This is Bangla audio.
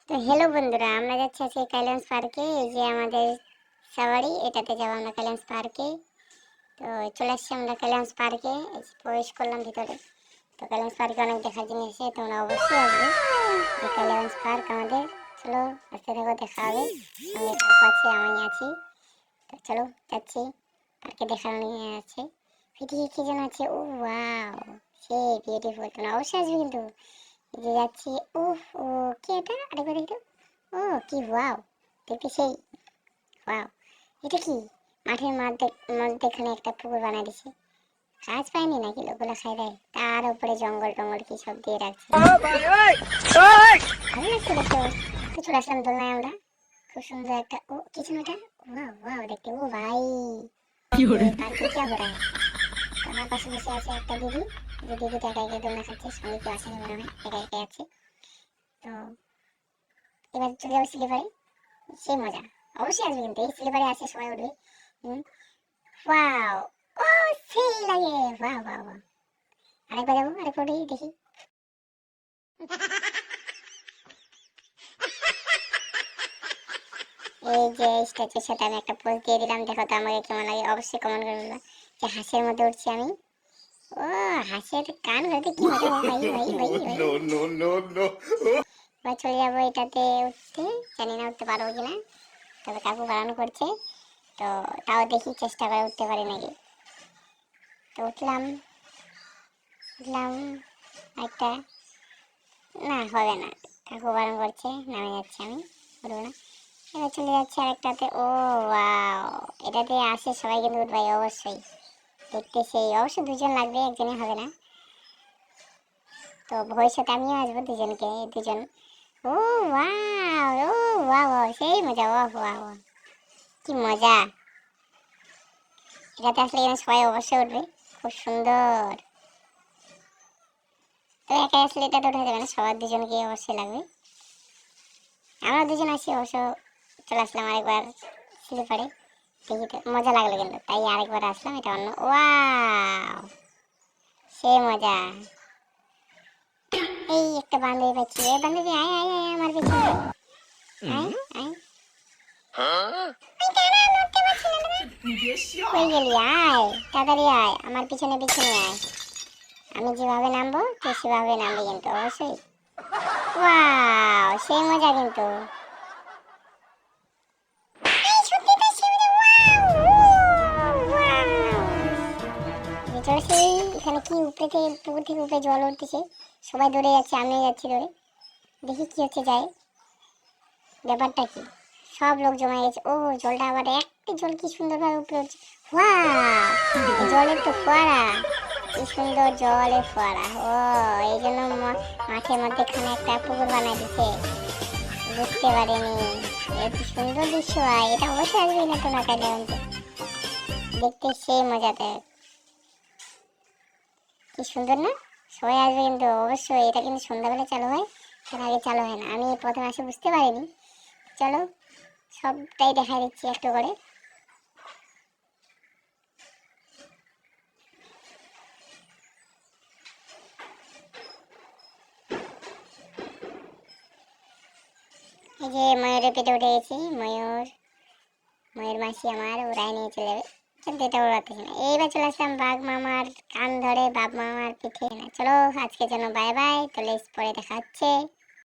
তো হ্যালো বন্ধুরা, আমরা যাচ্ছি আজকে কাইল্যান্স পার্কে। এই যে আমাদের সাওয়ারি, এটাতে যাবো আমরা কাইল্যান্স পার্কে। তো চলে আসছি আমরা কাইল্যান্স পার্কে, প্রবেশ করলাম ভিতরে। তো কাইল্যান্স পার্কে অনেক দেখার জিনিস আছে, তোমরা অবশ্যই আসবে। যে কাইল্যান্স পার্ক আমাদের, চলো আসতে থাকো, দেখা হবে। সঙ্গে কাকু আছে, আমি আছি। তো চলো যাচ্ছি, পার্কে দেখানো নিয়ে আছে। এদিকে কি যেন আছে, ও ওয়াও, সে বিউটিফুল। তোমরা অবশ্যই আসবে কিন্তু। এই যে যাচ্ছি, উফ ও কি এটা, আরেকবার একটু। ও কি ওয়াও, দেখতে সেই ওয়াও। এটা কি মাঠের মধ্যেখানে একটা পুকুর বানায় দিছে। কাজ পায়নি নাকি লোকগুলো খাই দেয়, তার উপরে জঙ্গল টঙ্গল কি সব দিয়ে রাখছে। ভালো লাগছে দেখতে। তো চলে আসলাম দোলনায় আমরা। খুব সুন্দর একটা, ও কিছু না, এটা ওয়াও ওয়াও দেখতে। ও ভাই, পার্কে কি हो रहा है। তো আমার পাশে বসে আছে একটা দিদি। যে দিদিটা একা একা দোলনা খাচ্ছে, সঙ্গে কেউ আসেনি মনে হয়, একা একা আছে। তো এবার চলে যাবো স্লিপারে, সেই মজা। অবশ্যই আসবে কিন্তু, এই স্লিপারে আসে সবাই উঠবে। ওয়াও, ও সেই লাগে, ওয়াও ওয়াও ওয়াও। আরেকবার যাবো, আরেকবার উঠি দেখি। এই যে স্ট্যাচুর সাথে আমি একটা পোজ দিয়ে দিলাম, দেখো তো আমাকে কেমন লাগে, অবশ্যই কমেন্ট করে বলবা। যে হাঁসের মধ্যে উঠছি আমি। ও হাঁসের কান ধরতে কি মজা, ও ভাই ভাই ভাই ভাই। No no no no. এবার চলে যাবো এটাতে উঠতে, জানি না উঠতে পারবো কিনা, তবে কাকু বারণ করছে। তো তাও দেখি, চেষ্টা করে উঠতে পারি নাকি। তো উঠলাম উঠলাম একটা, না হবে না, কাকু বারণ করছে, নামে যাচ্ছে আমি, উঠবো না। এবার চলে যাচ্ছে আরেকটাতে, ও ওয়াও, এটাতে আসে সবাই কিন্তু উঠবে অবশ্যই। দেখতে সেই, অবশ্যই দুজন লাগবে, একজনই হবে না। তো ভবিষ্যতে আমিও আসবো, দুজনকে দুজন। ও ওয়াও, ও ওয়াও ওয়াও, সেই মজা, ওয়াও ওয়াও ওয়াও, কি মজা। এটাতে আসলে এখানে সবাই অবশ্যই উঠবে, খুব সুন্দর। তো একা আসলে এটা তো উঠা যাবে না, সবার দুজনকে অবশ্যই লাগবে। আমরা দুজন আসি অবশ্য। চলে আসলাম আরেকবার স্লিপারে, দেখি তো মজা লাগলো কিন্তু, তাই আরেকবার আসলাম। এটা অন্য, ওয়াও, সে মজা। এই একটা বান্ধবী পাচ্ছি, এই বান্ধবী আয় আয় আয় আমার পিছনে আয় আয়। কই গেলি, আয় তাড়াতাড়ি আয়, আমার পিছনে পিছনে আয়। আমি যেভাবে নামবো তুই সেভাবে নামবি কিন্তু, অবশ্যই। ওয়াও, সেই মজা কিন্তু। সেই এখানে কি উপরে থেকে, পুকুর থেকে উপরে জল উঠতেছে, সবাই দৌড়ে যাচ্ছে, আমিও যাচ্ছি দৌড়ে, দেখি কি হচ্ছে যায়, ব্যাপারটা কি। সব লোক জমা গেছে, ও জলটা আবার একটা জল কি সুন্দরভাবে উপরে উঠছে। ওয়াও, জলের তো ফোয়ারা, কি সুন্দর জলের ফোয়ারা। ও এই জন্য মাঠের মধ্যেখানে একটা পুকুর বানাই দিছে, বুঝতে পারিনি। এত সুন্দর দৃশ্য হয়, এটা অবশ্যই আসবে না তো, না কাটে দেখতে সেই মজাতে, কি সুন্দর না। সবাই আসবে কিন্তু অবশ্যই, এটা কিন্তু সন্ধ্যাবেলা চালু হয়, তার আগে চালু হয় না। আমি প্রথমে আসে বুঝতে পারিনি। চলো সবটাই দেখা দিচ্ছি একটু করে। এই যে ময়ূরের পেটে উঠে গেছি, ময়ূর ময়ূর মাসি আমার ওরাই নিয়ে চলে যাবে, কিন্তু এটা ওড়াতেছে না। এইবার চলে আসলাম বাঘ মামার কান ধরে, বাঘ মামার পিঠে না। চলো আজকের জন্য বাই বাই, তাহলে পরে দেখা হচ্ছে।